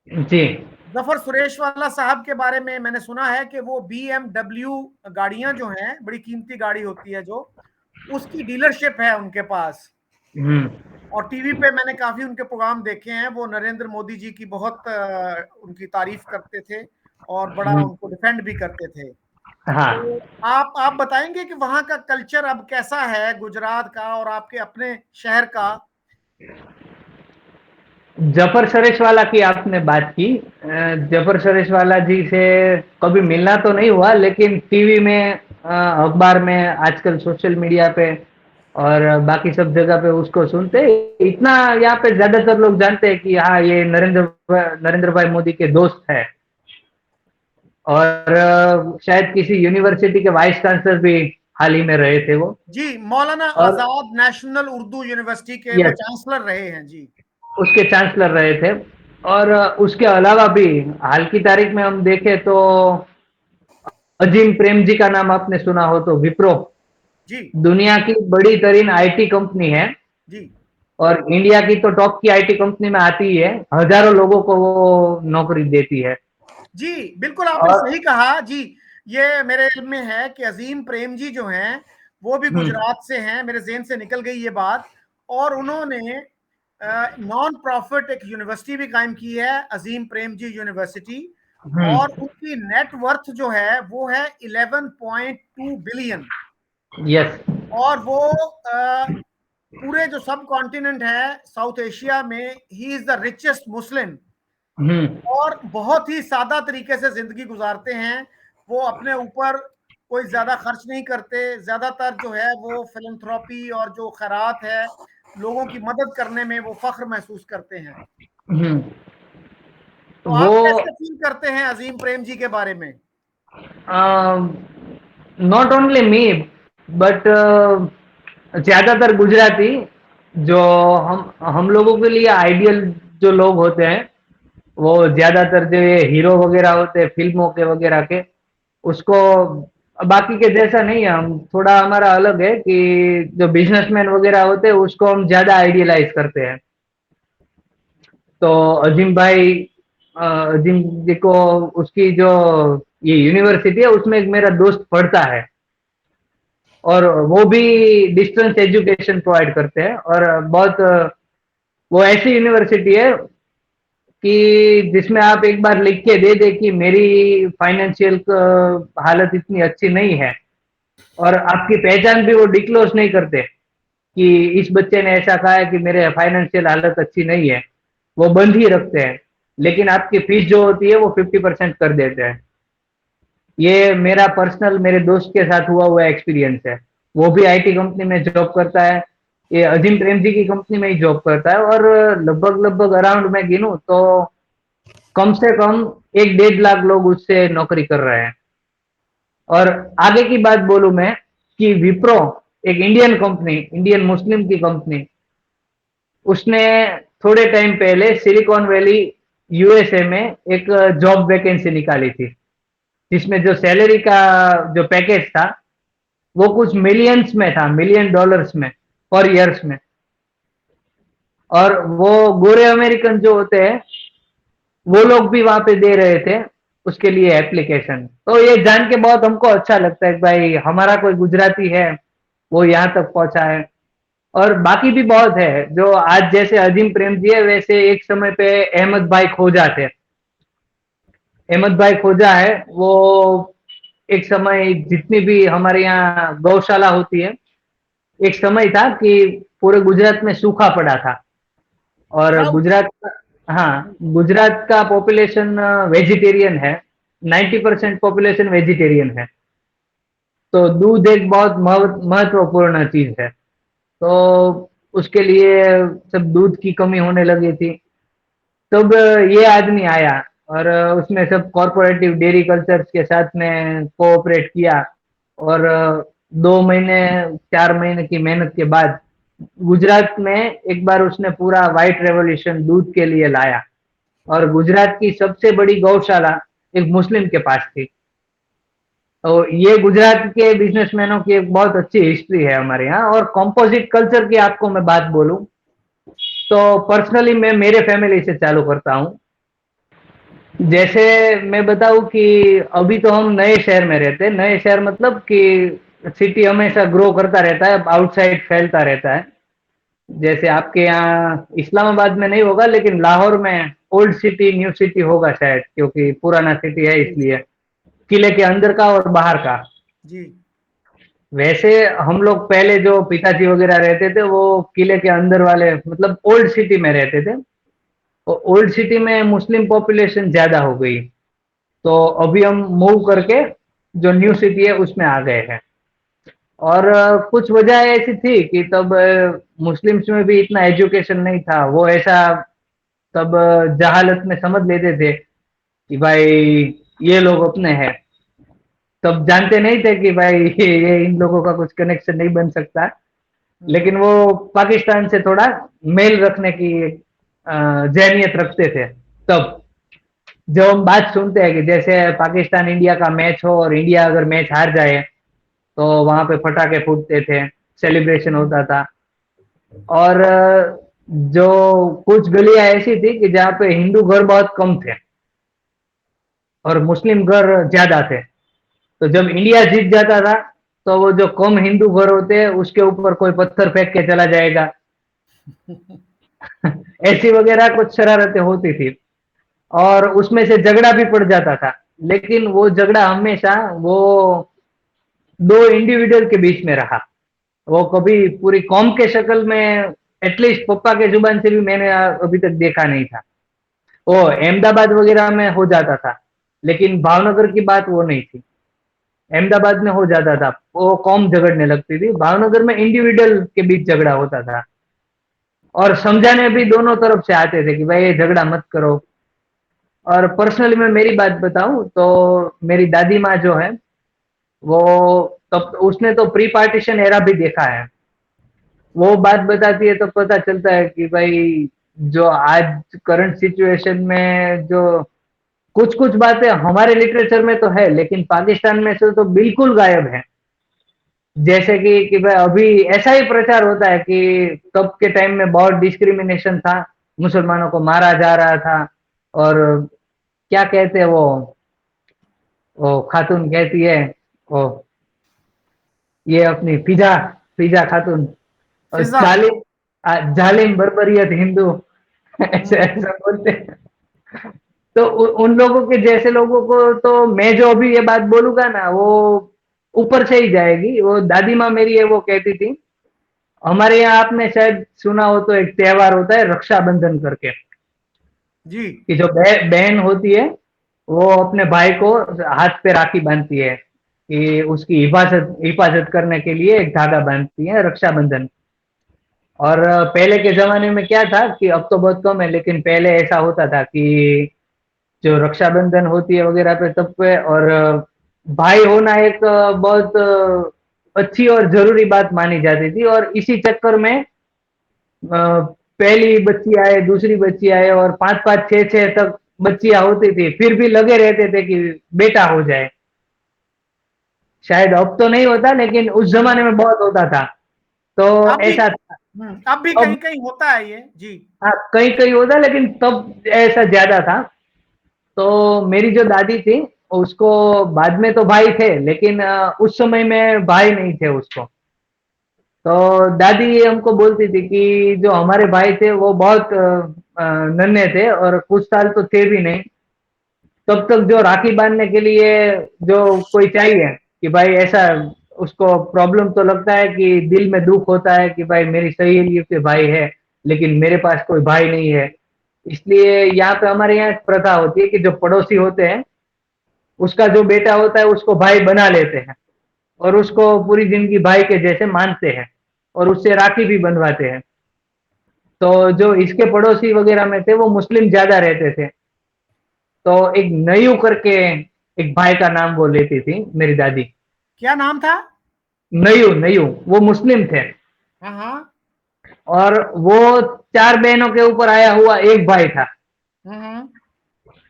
जी। जफर सुरेशवाला साहब के बारे में मैंने सुना है कि वो BMW गाड़ियां जो हैं, बड़ी कीमती गाड़ी होती है जो, उसकी डीलरशिप है उनके पास। हम्म। और टीवी पे मैंने काफी उनके प्रोग्राम देखे हैं। वो नरेंद्र मोदी जी की बहुत उनकी तारीफ करते थे, और बड़ा हम्म। उनको डिफेंड भी करते थे। हाँ। तो आप बताएंगे कि वहाँ का कल्चर अब कैसा है, गुजरात का और आपके अपने शहर का? जफर सरेशवाला की आपने बात की। जफर सरेशवाला जी से कभी मिलना तो नहीं हुआ, लेकिन टीवी में, अखबार में, आजकल सोशल मीडिया पे और बाकी सब जगह पे उसको सुनते हैं। इतना यहाँ पे ज्यादातर लोग जानते हैं कि हाँ, ये नरेंद्र भाई मोदी के दोस्त है। और शायद किसी यूनिवर्सिटी के वाइस चांसलर भी हाल ही में रहे थे वो। जी, मौलाना और आजाद नेशनल उर्दू यूनिवर्सिटी के वो यस, चांसलर रहे हैं जी। उसके चांसलर रहे थे। और उसके अलावा भी हाल की तारीख में हम देखें तो अजीम प्रेम जी का नाम आपने सुना हो तो, विप्रो जी दुनिया की बड़ी तरीन आईटी कंपनी है, जी और इंडिया की तो टॉप की आईटी कंपनी में आती ही है। हजारों लोगों को वो नौकरी देती है। जी, बिल्कुल आपने और सही कहा जी। ये मेरे इल्म में है कि अजीम प्रेम जी जो हैं वो भी हम्म गुजरात से हैं, मेरे ज़हन से निकल गई ये बात। और उन्होंने नॉन प्रॉफिट एक यूनिवर्सिटी भी कायम की है, अजीम प्रेम जी यूनिवर्सिटी। और हम्म उनकी नेट वर्थ जो है वो है 11.2 बिलियन। यस। और वो पूरे जो सब कॉन्टिनेंट है साउथ एशिया में ही इज द रिचेस्ट मुस्लिम। हम्म और बहुत ही सादा तरीके से जिंदगी गुजारते हैं। वो अपने ऊपर कोई ज्यादा खर्च नहीं करते, ज्यादातर जो है वो फिलंथ्रॉपी और जो खैरात है, लोगों की मदद करने में वो फख्र महसूस करते हैं। हम्म तो वो आप कैसे फील करते हैं अजीम प्रेम जी के बारे में? नॉट ओनली मी, बट ज्यादातर गुजराती, जो हम लोगों के लिए आइडियल जो लोग होते हैं, वो ज्यादातर जो ये हीरो वगैरह होते हैं फिल्मों के वगैरह के, उसको बाकी के जैसा नहीं है। हम थोड़ा, हमारा अलग है कि जो बिजनेसमैन वगैरह होते हैं उसको हम ज्यादा आइडियलाइज करते हैं। तो अजीम भाई, अजीम जी को, उसकी जो ये यूनिवर्सिटी है उसमें एक मेरा दोस्त पढ़ता है, और वो भी डिस्टेंस एजुकेशन प्रोवाइड करते हैं। और बहुत वो ऐसी यूनिवर्सिटी है कि जिसमें आप एक बार लिख के दे दे कि मेरी फाइनेंशियल हालत इतनी अच्छी नहीं है, और आपकी पहचान भी वो डिक्लोज नहीं करते कि इस बच्चे ने ऐसा कहा है कि मेरे फाइनेंशियल हालत अच्छी नहीं है, वो बंद ही रखते हैं। लेकिन आपकी फीस जो होती है वो 50% कर देते हैं। ये मेरा पर्सनल, मेरे दोस्त के साथ हुआ एक्सपीरियंस है। वो भी आईटी कंपनी में जॉब करता है, ये अजीम प्रेम जी की कंपनी में ही जॉब करता है। और लगभग लगभग अराउंड मैं गिनूं तो कम से कम 1-1.5 लाख लोग उससे नौकरी कर रहे हैं। और आगे की बात बोलूं मैं, कि विप्रो एक इंडियन कंपनी, इंडियन मुस्लिम की कंपनी, उसने थोड़े टाइम पहले सिलिकॉन वैली यूएसए में एक जॉब वैकेंसी निकाली थी, जिसमें जो सैलरी का जो पैकेज था वो कुछ मिलियंस में था, मिलियन डॉलर्स में, पर ईयर्स में। और वो गोरे अमेरिकन जो होते हैं वो लोग भी वहां पे दे रहे थे उसके लिए एप्लीकेशन। तो ये जान के बहुत हमको अच्छा लगता है कि भाई हमारा कोई गुजराती है, वो यहाँ तक पहुंचा है। और बाकी भी बहुत है, जो आज जैसे अजीम प्रेम जी है, वैसे एक समय पे अहमद भाई खोजा थे। अहमद भाई खोजा है वो, एक समय जितनी भी हमारे यहाँ गौशाला होती है, एक समय था कि पूरे गुजरात में सूखा पड़ा था। और ड्राउट। गुजरात, हाँ, गुजरात का पॉपुलेशन वेजिटेरियन है, 90% पॉपुलेशन वेजिटेरियन है। तो दूध एक बहुत महत्वपूर्ण चीज है। तो उसके लिए सब दूध की कमी होने लगी थी। तब ये आदमी आया, और उसने सब कॉरपोरेटिव डेयरी कल्चर्स के साथ में कोऑपरेट किया। और 2 महीने, 4 महीने की मेहनत के बाद गुजरात में एक बार उसने पूरा व्हाइट रेवोल्यूशन दूध के लिए लाया। और गुजरात की सबसे बड़ी गौशाला एक मुस्लिम के पास थी। तो ये गुजरात के बिजनेसमैनों की एक बहुत अच्छी हिस्ट्री है हमारे यहाँ। और कंपोजिट कल्चर की आपको मैं बात बोलूं तो पर्सनली मैं मेरे फैमिली से चालू करता हूँ। जैसे मैं बताऊं कि अभी तो हम नए शहर में रहते हैं। नए शहर मतलब कि सिटी हमेशा ग्रो करता रहता है, आउटसाइड फैलता रहता है। जैसे आपके यहाँ इस्लामाबाद में नहीं होगा, लेकिन लाहौर में ओल्ड सिटी न्यू सिटी होगा शायद, क्योंकि पुराना सिटी है जी इसलिए, किले के अंदर का और बाहर का। जी वैसे हम लोग पहले जो पिताजी वगैरह रहते थे वो किले के अंदर वाले, मतलब ओल्ड सिटी में रहते थे। ओल्ड सिटी में मुस्लिम पॉपुलेशन ज्यादा हो गई, तो अभी हम मूव करके जो न्यू सिटी है उसमें आ गए हैं। और कुछ वजह ऐसी थी कि तब मुस्लिम्स में भी इतना एजुकेशन नहीं था, वो ऐसा तब जहालत में समझ लेते थे कि भाई ये लोग अपने हैं। तब जानते नहीं थे कि भाई ये इन लोगों का कुछ कनेक्शन नहीं बन सकता। लेकिन वो पाकिस्तान से थोड़ा मेल रखने की जहनियत रखते थे। तब जब हम बात सुनते हैं कि जैसे पाकिस्तान इंडिया का मैच हो और इंडिया अगर मैच हार जाए तो वहां पे पटाखे फूटते थे, सेलिब्रेशन होता था। और जो कुछ गलियां ऐसी थी कि जहाँ पे हिंदू घर बहुत कम थे और मुस्लिम घर ज्यादा थे। तो जब इंडिया जीत जाता था तो वो जो कम हिंदू घर होते हैं उसके ऊपर कोई पत्थर फेंक के चला जाएगा। ऐसी वगैरह कुछ शरारतें होती थी और उसमें से झगड़ा भी पड़ जाता था। लेकिन वो झगड़ा हमेशा वो दो इंडिविजुअल के बीच में रहा, वो कभी पूरी कौम के शक्ल में एटलीस्ट पप्पा के जुबान से भी मैंने अभी तक देखा नहीं था। वो अहमदाबाद वगैरह में हो जाता था, लेकिन भावनगर की बात वो नहीं थी। अहमदाबाद में हो जाता था, वो कौम झगड़ने लगती थी, भावनगर में इंडिविजुअल के बीच झगड़ा होता था। और समझाने भी दोनों तरफ से आते थे कि भाई ये झगड़ा मत करो। और पर्सनली मैं मेरी बात बताऊं तो मेरी दादी माँ जो है वो तब उसने तो प्री पार्टीशन एरा भी देखा है। वो बात बताती है तो पता चलता है कि भाई जो आज करंट सिचुएशन में जो कुछ कुछ बातें हमारे लिटरेचर में तो है लेकिन पाकिस्तान में से तो बिल्कुल गायब है। जैसे कि भाई अभी ऐसा ही प्रचार होता है कि तब के टाइम में बहुत डिस्क्रिमिनेशन था, मुसलमानों को मारा जा रहा था। और क्या कहते हैं वो खातून कहती है वो ये अपनी फिजा फिजा खातून और फिजा। जालिम बर्बरियत हिंदू। ऐसे ऐसा बोलते हैं। तो उन लोगों के जैसे लोगों को तो मैं जो अभी ये बात बोलूंगा ना वो ऊपर से ही जाएगी। वो दादी माँ मेरी है वो कहती थी, हमारे यहाँ आपने शायद सुना हो तो एक त्योहार होता है रक्षाबंधन करके, जी। कि जो बहन होती है वो अपने भाई को हाथ पे राखी बांधती है कि उसकी हिफाजत हिफाजत करने के लिए एक धागा बांधती है, रक्षाबंधन। और पहले के जमाने में क्या था कि अब तो बहुत कम है लेकिन पहले ऐसा होता था कि जो रक्षाबंधन होती है वगैरह पे तब पे, और भाई होना एक बहुत अच्छी और जरूरी बात मानी जाती थी। और इसी चक्कर में पहली बच्ची आए, दूसरी बच्ची आए और पांच पांच छह छह तक बच्चियां होती थी, फिर भी लगे रहते थे कि बेटा हो जाए। शायद अब तो नहीं होता लेकिन उस जमाने में बहुत होता था। तो अब भी। ऐसा था। अब भी अब कहीं कहीं होता है ये। जी। हाँ कहीं कहीं होता लेकिन तब ऐसा ज्यादा था। तो मेरी जो दादी थी उसको बाद में तो भाई थे लेकिन उस समय में भाई नहीं थे उसको। तो दादी हमको बोलती थी कि जो हमारे भाई थे वो बहुत नन्हे थे और कुछ साल तो थे भी नहीं, तब तक जो राखी बांधने के लिए जो कोई चाहिए कि भाई ऐसा उसको प्रॉब्लम तो लगता है कि दिल में दुख होता है कि भाई मेरी सहेली के भाई है लेकिन मेरे पास कोई भाई नहीं है। इसलिए यहाँ पे हमारे यहाँ एक प्रथा होती है कि जो पड़ोसी होते हैं उसका जो बेटा होता है उसको भाई बना लेते हैं और उसको पूरी जिंदगी भाई के जैसे मानते हैं और उससे राखी भी बनवाते हैं। तो जो इसके पड़ोसी वगैरह में थे वो मुस्लिम ज्यादा रहते थे। तो एक नयू करके एक भाई का नाम वो लेती थी मेरी दादी। क्या नाम था? नयू नयू, वो मुस्लिम थे। हाँ हाँ। और वो चार बहनों के ऊपर आया हुआ एक भाई था। हम्म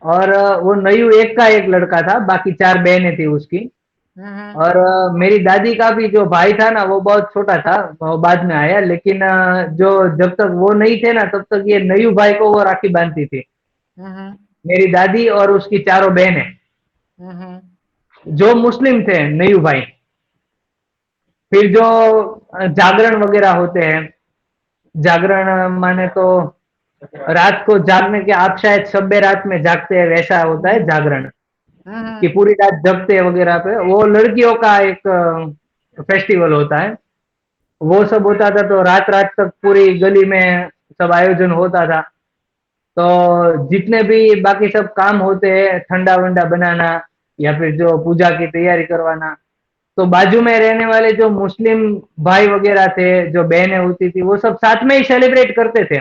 और वो नयू एक का एक लड़का था, बाकी चार बहनें थी उसकी। हम्म। और मेरी दादी का भी जो भाई था ना वो बहुत छोटा था, वो बाद में आया। लेकिन जो जब तक वो नहीं थे ना तब तक ये नयू भाई को वो राखी बांधती थी, हम्म मेरी दादी और उसकी चारों बहनें, हम्म। जो मुस्लिम थे नयू भाई। फिर जो जागरण वगैरह होते हैं, जागरण माने तो रात को जागने के, आप शायद शब्बे रात में जागते हैं वैसा होता है जागरण, कि हम्म। पूरी रात जगते हैं वगैरह पे। वो लड़कियों का एक फेस्टिवल होता है, वो सब होता था। तो रात रात तक पूरी गली में सब आयोजन होता था। तो जितने भी बाकी सब काम होते हैं, ठंडा वंडा बनाना या फिर जो पूजा की तैयारी करवाना, तो बाजू में रहने वाले जो मुस्लिम भाई वगैरह थे, जो बहनें होती थी, वो सब साथ में ही सेलिब्रेट करते थे।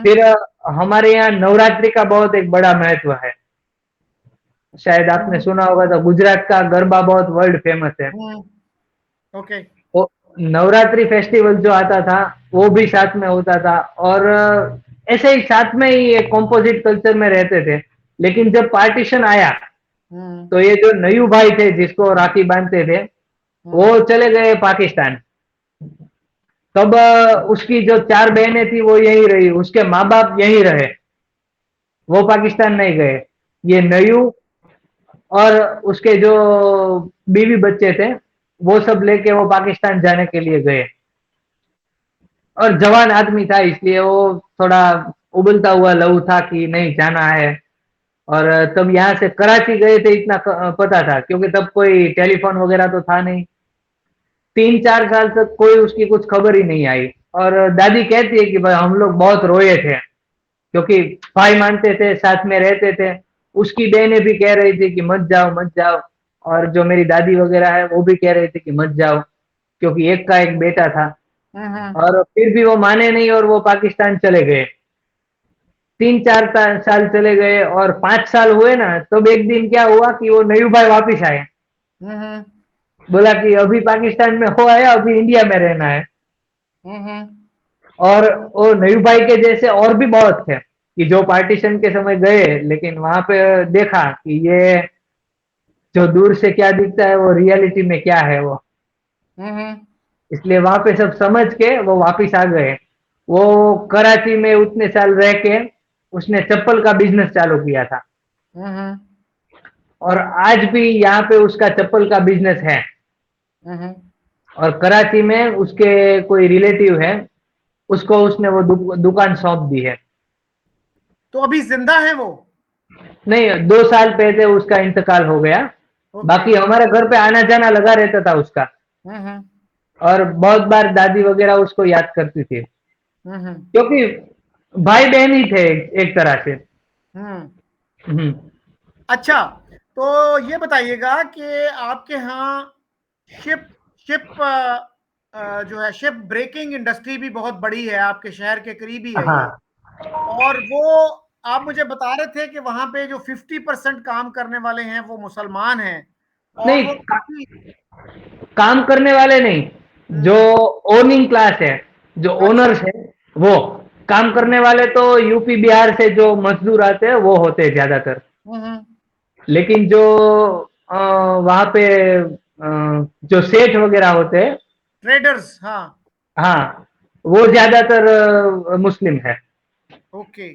फिर हमारे यहाँ नवरात्रि का बहुत एक बड़ा महत्व है। शायद आपने सुना होगा, तो गुजरात का गरबा बहुत वर्ल्ड फेमस है। ओके। वो नवरात्रि फेस्टिवल जो आता था, वो भी साथ में होता था, और ऐसे ही साथ में ही एक कॉम्पोजिट कल्चर में रहते थे। लेकिन जब पार्टीशन आया, तो ये जो नयू भाई थे जिसको राखी बांधते थे, वो चले गए पाकिस्तान। तब उसकी जो 4 बहनें थी वो यहीं रही, उसके माँ बाप यहीं रहे, वो पाकिस्तान नहीं गए। ये नयू और उसके जो बीवी बच्चे थे, वो सब लेके वो पाकिस्तान जाने के लिए गए। और जवान आदमी था, इसलिए वो थोड़ा उबलता हुआ लहू था कि नहीं जाना है। और तब यहाँ से कराची गए थे, इतना पता था, क्योंकि तब कोई टेलीफोन वगैरह तो था नहीं। 3-4 साल तक कोई उसकी कुछ खबर ही नहीं आई। और दादी कहती है कि भाई हम लोग बहुत रोए थे, क्योंकि भाई मानते थे, साथ में रहते थे। उसकी बहनें भी कह रही थी कि मत जाओ मत जाओ, और जो मेरी दादी वगैरह है वो भी कह रही थी कि मत जाओ, क्योंकि एक का एक बेटा था। और फिर भी वो माने नहीं और वो पाकिस्तान चले गए। 3-4 साल चले गए, और 5 साल हुए ना, तब एक दिन क्या हुआ कि वो नयू भाई वापिस आए। बोला कि अभी पाकिस्तान में हो आया, अभी इंडिया में रहना है। और वो नयू भाई के जैसे और भी बहुत थे कि जो पार्टीशन के समय गए, लेकिन वहां पे देखा कि ये जो दूर से क्या दिखता है वो रियलिटी में क्या है वो। इसलिए वहां पे सब समझ के वो वापिस आ गए। वो कराची में उतने साल रह के उसने चप्पल का बिजनेस चालू किया था, और आज भी यहाँ पे उसका चप्पल का बिजनेस है। और कराची में उसके कोई रिलेटिव है, उसको उसने वो दुकान सौंप दी है। तो अभी जिंदा है वो? नहीं, 2 साल पहले उसका इंतकाल हो गया। बाकी हमारे घर पे आना जाना लगा रहता था उसका। और बहुत बार दादी वगैरह उसको याद करती थी, क्योंकि भाई बहन ही थे एक तरह से। अच्छा, तो ये बताइएगा कि आपके यहाँ शिप शिप जो है, शिप ब्रेकिंग इंडस्ट्री भी बहुत बड़ी है, आपके शहर के करीब ही है ये। हाँ। और वो आप मुझे बता रहे थे कि वहां पे जो 50% काम करने वाले हैं वो मुसलमान हैं, और नहीं, वो काफी काम करने वाले नहीं, जो ओनिंग क्लास है, जो अच्छा। ओनर्स है, वो काम करने वाले तो यूपी बिहार से जो मजदूर आते हैं वो होते हैं ज्यादातर। लेकिन जो वहां पे जो सेठ वगैरह होते हैं, ट्रेडर्स, हाँ। हाँ, वो ज्यादातर मुस्लिम है। ओके।